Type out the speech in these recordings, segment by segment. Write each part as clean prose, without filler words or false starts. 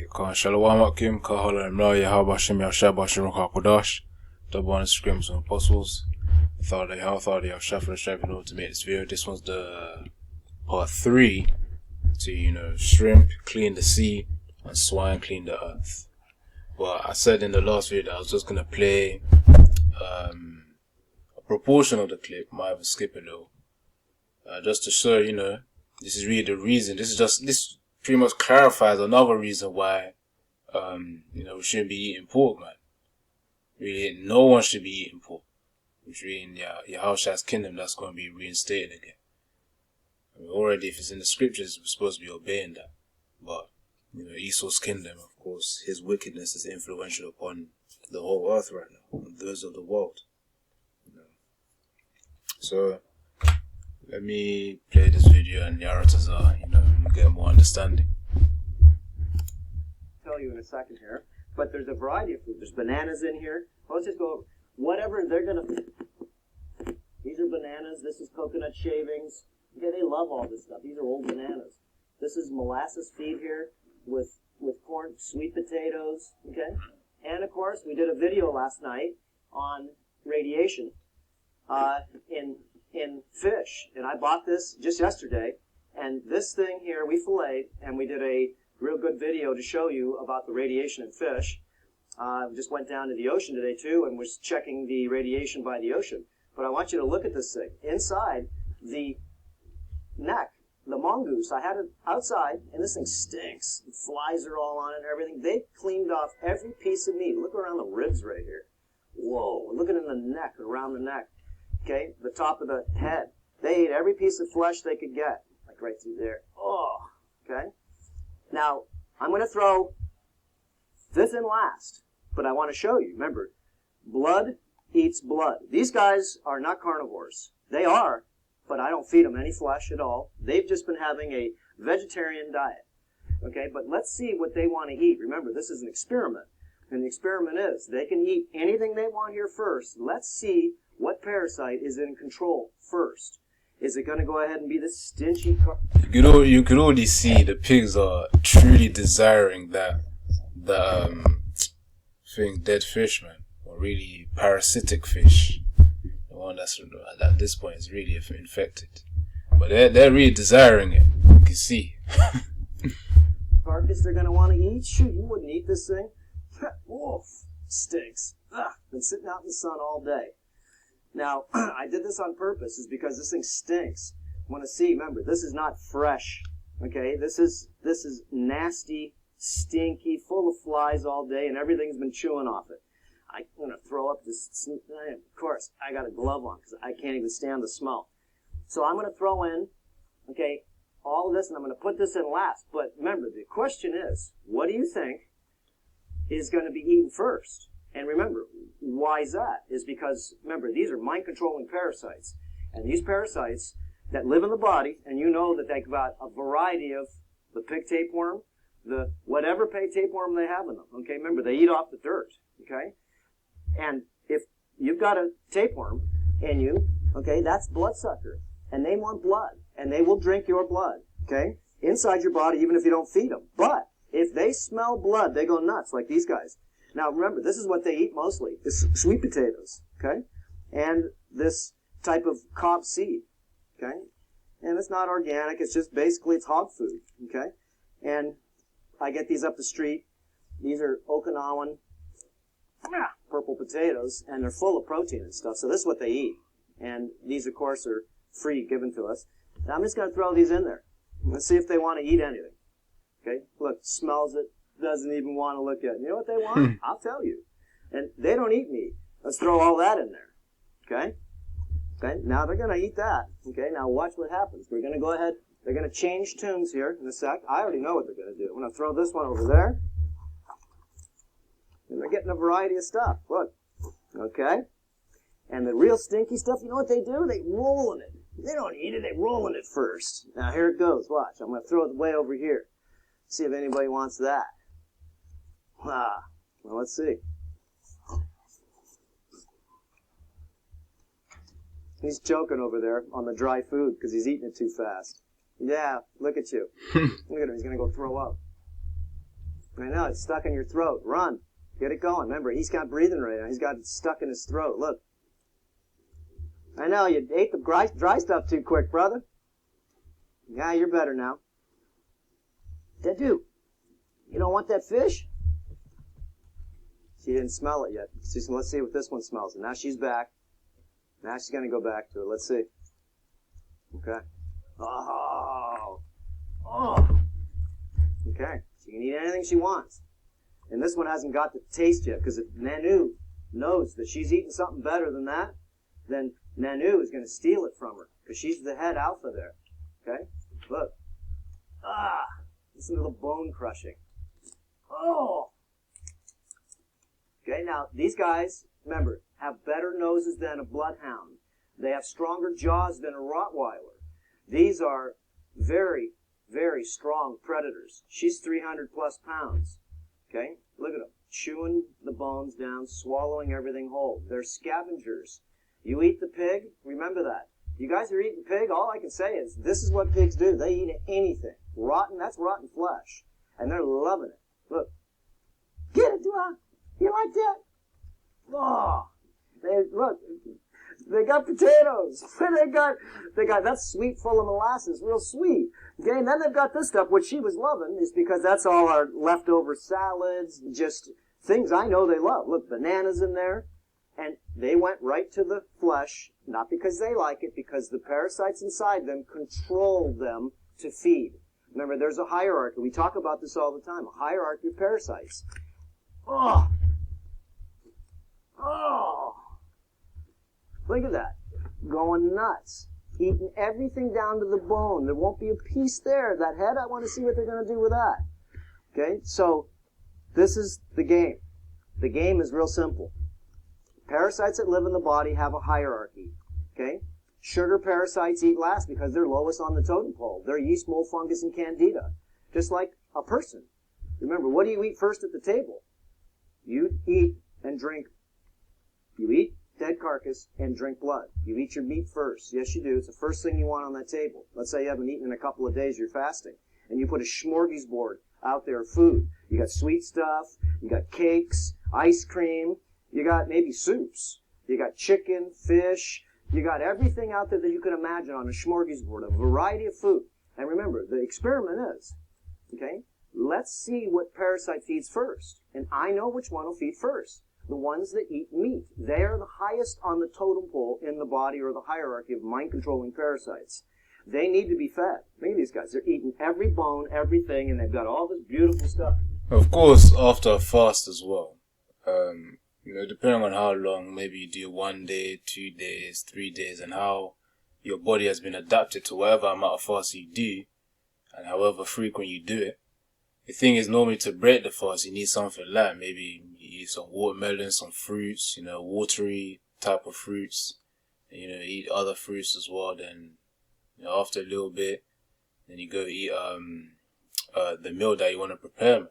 Kan Shalom Akim, Kahala Mlaya Habashim Yashabashim Hakodash, double on scrims and apostles. Authority of Shaf and Shaf in order to make this video. This one's the part 3 to, shrimp clean the sea and swine clean the earth. Well, I said in the last video that I was just gonna play a proportion of the clip, might even skip a little. Just to show, this is really the reason. This pretty much clarifies another reason why, we shouldn't be eating pork, man. Really, no one should be eating pork. Which really in Yahushua's kingdom, that's going to be reinstated again. I mean, already, if it's in the scriptures, we're supposed to be obeying that. But, Esau's kingdom, of course, his wickedness is influential upon the whole earth right now, on those of the world. So, let me play this video and Yaratazar, you get more understanding. I'll tell you in a second here, but there's a variety of food. There's bananas in here. Let's just go over whatever they're gonna. These are bananas. This is coconut shavings. Okay, they love all this stuff. These are old bananas. This is molasses feed here with corn, sweet potatoes. Okay, and of course we did a video last night on radiation in fish, and I bought this just yesterday. And this thing here we filleted, and we did a real good video to show you about the radiation in fish. Just went down to the ocean today too, and was checking the radiation by the ocean. But I want you to look at this thing. Inside the neck, the mongoose, I had it outside, and this thing stinks. The flies are all on it and everything. They cleaned off every piece of meat. Look around the ribs right here. Whoa, look at it in the neck, around the neck. Okay, the top of the head. They ate every piece of flesh they could get, like right through there. Oh, okay. Now, I'm going to throw this in last, but I want to show you. Remember, blood eats blood. These guys are not carnivores. They are, but I don't feed them any flesh at all. They've just been having a vegetarian diet. Okay, but let's see what they want to eat. Remember, this is an experiment, and the experiment is they can eat anything they want here first. Let's see what parasite is in control first. Is it going to go ahead and be this stingy? You could already see the pigs are truly desiring that dead fish, man, or really parasitic fish, the one that's at this point is really infected. But they're really desiring it. You can see. Carcass they're going to want to eat. Shoot, you wouldn't eat this thing. Woof, stinks. Ugh, been sitting out in the sun all day. Now, I did this on purpose, is because this thing stinks. I want to see, remember, this is not fresh, okay? This is nasty, stinky, full of flies all day, and everything's been chewing off it. I'm going to throw up this, of course, I got a glove on, because I can't even stand the smell. So I'm going to throw in, okay, all of this, and I'm going to put this in last. But remember, the question is, what do you think is going to be eaten first? And remember, why is that? Is because, remember, these are mind-controlling parasites. And these parasites that live in the body, and you know that they've got a variety of the pig tapeworm, the whatever pig tapeworm they have in them. Okay, remember, they eat off the dirt. Okay? And if you've got a tapeworm in you, okay, that's bloodsucker. And they want blood. And they will drink your blood. Okay? Inside your body, even if you don't feed them. But if they smell blood, they go nuts, like these guys. Now remember, this is what they eat mostly, is sweet potatoes, okay? And this type of cob seed, okay? And it's not organic, it's just basically it's hog food, okay? And I get these up the street. These are Okinawan purple potatoes, and they're full of protein and stuff, so this is what they eat. And these, of course, are free, given to us. Now I'm just going to throw these in there. Let's see if they want to eat anything, okay? Look, smells it. Doesn't even want to look at it. You know what they want? I'll tell you. And they don't eat meat. Let's throw all that in there. Okay? Okay, now they're going to eat that. Okay, now watch what happens. We're going to go ahead. They're going to change tunes here in a sec. I already know what they're going to do. I'm going to throw this one over there. And they're getting a variety of stuff. Look. Okay? And the real stinky stuff, you know what they do? They roll in it. They don't eat it. They roll in it first. Now here it goes. Watch. I'm going to throw it way over here. See if anybody wants that. Well, let's see. He's choking over there on the dry food because he's eating it too fast. Yeah, look at you. Look at him. He's going to go throw up. I know, it's stuck in your throat. Run. Get it going. Remember, he's not breathing right now. He's got it stuck in his throat. Look. I know, you ate the dry stuff too quick, brother. Yeah, you're better now. Dedu, you don't want that fish? She didn't smell it yet. Let's see what this one smells. And now she's back. Now she's going to go back to it. Let's see. Okay. Oh. Oh. Okay. She can eat anything she wants. And this one hasn't got the taste yet, because if Nanu knows that she's eating something better than that, then Nanu is going to steal it from her, because she's the head alpha there. Okay? Look. Ah! Listen to the bone crushing. Oh! Okay, now, these guys, remember, have better noses than a bloodhound. They have stronger jaws than a Rottweiler. These are very, very strong predators. She's 300 plus pounds. Okay? Look at them. Chewing the bones down, swallowing everything whole. They're scavengers. You eat the pig, remember that. You guys are eating pig, all I can say is, this is what pigs do. They eat anything. Rotten, that's rotten flesh. And they're loving it. Look. Get it, Dua. You like that? Oh. Look. They got potatoes. They got that's sweet full of molasses, real sweet. Okay, and then they've got this stuff, which she was loving, is because that's all our leftover salads, just things I know they love. Look, bananas in there. And they went right to the flesh, not because they like it, because the parasites inside them control them to feed. Remember, there's a hierarchy. We talk about this all the time, a hierarchy of parasites. Oh! Oh! Look at that. Going nuts. Eating everything down to the bone. There won't be a piece there. That head, I want to see what they're going to do with that. Okay? So, this is the game. The game is real simple. Parasites that live in the body have a hierarchy. Okay? Sugar parasites eat last because they're lowest on the totem pole. They're yeast, mold, fungus, and candida. Just like a person. Remember, what do you eat first at the table? You eat and drink. You eat dead carcass and drink blood. You eat your meat first. Yes, you do. It's the first thing you want on that table. Let's say you haven't eaten in a couple of days, you're fasting. And you put a smorgasbord out there of food. You got sweet stuff. You got cakes, ice cream. You got maybe soups. You got chicken, fish. You got everything out there that you can imagine on a smorgasbord, a variety of food. And remember, the experiment is, okay, let's see what parasite feeds first. And I know which one will feed first. The ones that eat meat. They are the highest on the totem pole in the body or the hierarchy of mind-controlling parasites. They need to be fed. Look at these guys. They're eating every bone, everything, and they've got all this beautiful stuff. Of course, after a fast as well. Depending on how long, maybe you do 1 day, 2 days, 3 days, and how your body has been adapted to whatever amount of fast you do, and however frequent you do it. The thing is, normally to break the fast, you need something light. Maybe you eat some watermelon, some fruits, watery type of fruits, and, eat other fruits as well. Then, after a little bit, then you go eat the meal that you want to prepare.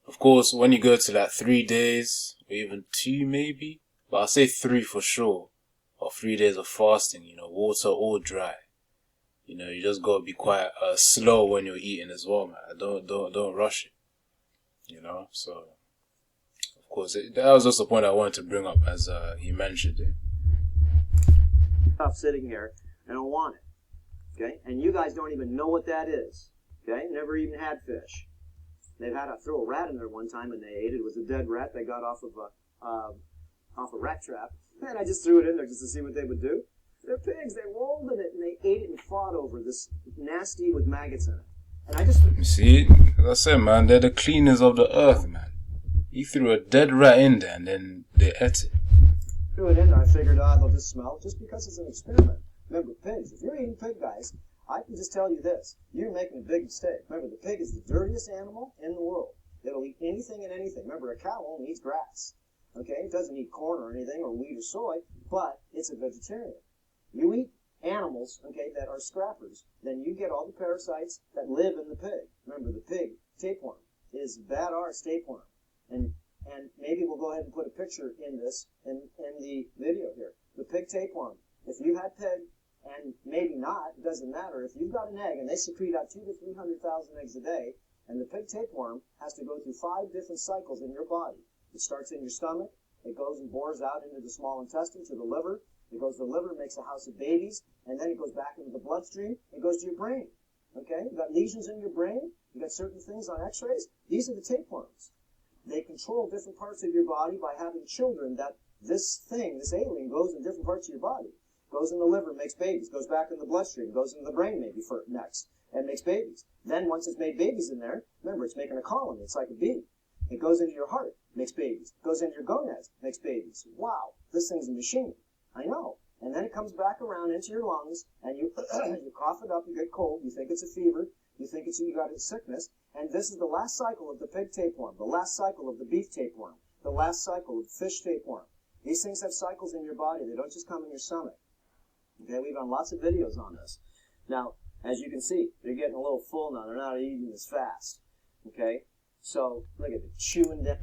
Of course, when you go to like 3 days, or even 2 maybe, but I'll say 3 for sure, or 3 days of fasting, water or dry. You just gotta be quite slow when you're eating as well, man. Don't rush it. So of course that was just the point I wanted to bring up as he mentioned it. Stuff sitting here, and I don't want it. Okay, and you guys don't even know what that is. Okay, never even had fish. They've had to throw a rat in there one time, and they ate it. It was a dead rat they got off of a rat trap, and I just threw it in there just to see what they would do. They're pigs. They rolled in it, and they ate it and fought over this nasty with maggots in it. And I just... You see, as I said, man, they're the cleaners of the earth, man. You threw a dead rat in there, and then they ate it. Threw it in there. I figured, they'll just smell, just because it's an experiment. Remember, pigs. If you're eating pig, guys, I can just tell you this. You're making a big mistake. Remember, the pig is the dirtiest animal in the world. It'll eat anything and anything. Remember, a cow only eats grass. Okay? It doesn't eat corn or anything, or wheat or soy, but it's a vegetarian. You eat animals, okay, that are scrappers, then you get all the parasites that live in the pig. Remember, the pig, tapeworm, is bad arse tapeworm. And maybe we'll go ahead and put a picture in this, in the video here. The pig tapeworm. If you've had pig, and maybe not, it doesn't matter. If you've got an egg, and they secrete out 200,000 to 300,000 eggs a day, And the pig tapeworm has to go through 5 different cycles in your body. It starts in your stomach. It goes and bores out into the small intestine to the liver. It goes to the liver, makes a house of babies, and then it goes back into the bloodstream. It goes to your brain. Okay? You've got lesions in your brain. You've got certain things on x-rays. These are the tapeworms. They control different parts of your body by having children that this thing, this alien, goes in different parts of your body. Goes in the liver, makes babies. Goes back in the bloodstream. Goes into the brain maybe for next, and makes babies. Then once it's made babies in there, remember, it's making a colony. It's like a bee. It goes into your heart, makes babies. Goes into your gonads, makes babies. Wow, this thing's a machine. I know. And then it comes back around into your lungs, and you you cough it up, you get cold, you think it's a fever, you think you got a sickness, and this is the last cycle of the pig tapeworm, the last cycle of the beef tapeworm, the last cycle of the fish tapeworm. These things have cycles in your body. They don't just come in your stomach. Okay, we've done lots of videos on this. Now, as you can see, they're getting a little full now. They're not eating as fast. Okay, so look at it, chewing down.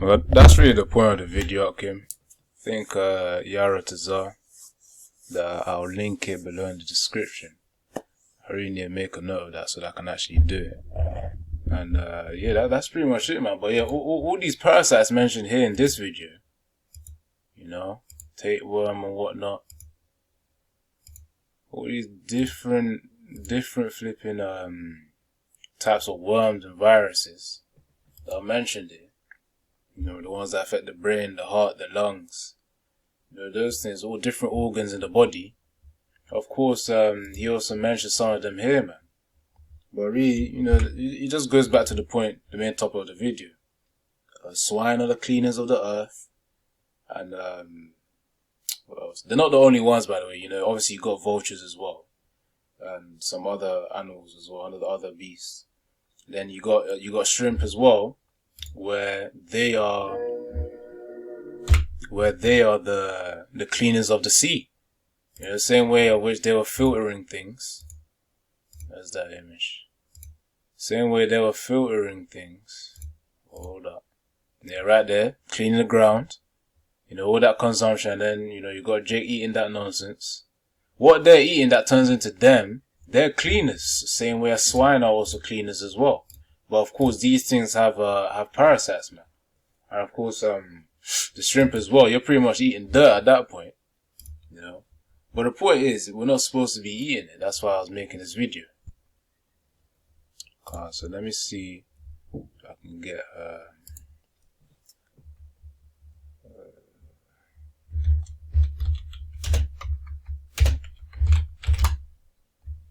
Well, that's really the point of the video, Kim. I think Yara Tazar, that I'll link it below in the description. I really need to make a note of that so that I can actually do it. And yeah, that's pretty much it, man. But yeah, all these parasites mentioned here in this video, you know, tapeworm and whatnot, all these different flipping types of worms and viruses that are mentioned here. You know, the ones that affect the brain, the heart, the lungs. You know, those things, all different organs in the body. Of course, he also mentioned some of them here, man. But really, you know, it just goes back to the point, the main topic of the video. Swine are the cleaners of the earth. And, what else? They're not the only ones, by the way. You know, obviously you got vultures as well. And some other animals as well, other beasts. Then you got shrimp as well, where they are the cleaners of the sea. You know, the same way of which they were filtering things. There's that image. Same way they were filtering things. Hold up. They're right there, cleaning the ground. You know, all that consumption, and then, you know, you got Jake eating that nonsense. What they're eating that turns into them, they're cleaners. Same way as swine are also cleaners as well. But of course, these things have parasites, man. And of course, the shrimp as well. You're pretty much eating dirt at that point, you know. But the point is, we're not supposed to be eating it. That's why I was making this video. So let me see if I can get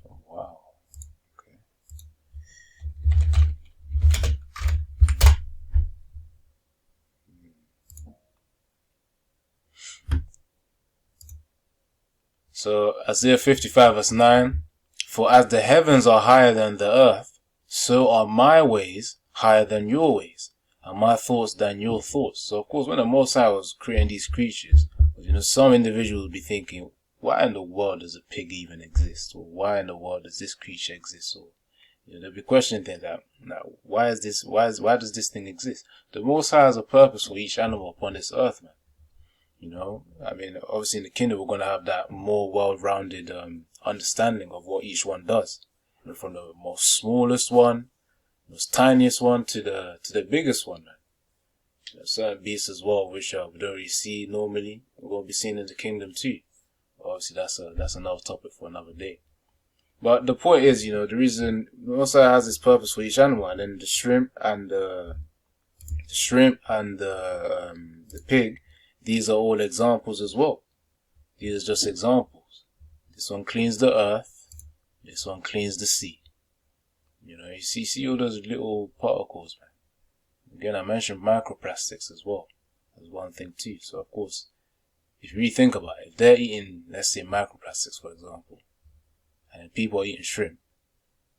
oh, wow. Okay. So Isaiah 55 verse 9, for as the heavens are higher than the earth, so are my ways higher than your ways, and my thoughts than your thoughts. So of course, when the Most High was creating these creatures, you know, some individuals will be thinking, why in the world does a pig even exist? Or why in the world does this creature exist? Or, you know, they'll be questioning things like, now, why does this thing exist? The Most High has a purpose for each animal upon this earth, man. You know, I mean, obviously in the kingdom, we're going to have that more well-rounded understanding of what each one does. You know, from the most smallest one, most tiniest one, to the biggest one, man. You know, certain beasts as well, which we don't really see normally, we won't be seen in the kingdom too. Obviously, that's another topic for another day. But the point is, you know, the reason also has its purpose for each animal, and then the shrimp and the pig, these are all examples as well. These are just examples. This one cleans the earth. This one cleans the sea. You know, you see all those little particles, man. Again, I mentioned microplastics as well. That's one thing too. So of course, if you really think about it, if they're eating, let's say, microplastics, for example, and people are eating shrimp,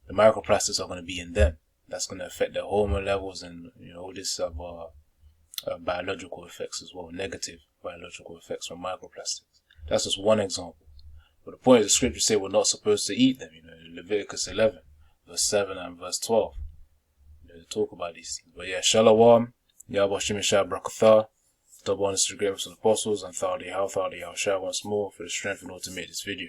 the microplastics are going to be in them. That's going to affect their hormone levels and, you know, all this biological effects as well, negative biological effects from microplastics. That's just one example. But the point is, the scriptures say we're not supposed to eat them. You know, in Leviticus 11, verse 7 and verse 12. You know, they talk about these things. But yeah, Shalom, Yahweh Shem Yeshua Brakatha, double honest to the greatness of the apostles, and Thadi How, Thadi How Shah once more for the strength in order to make this video.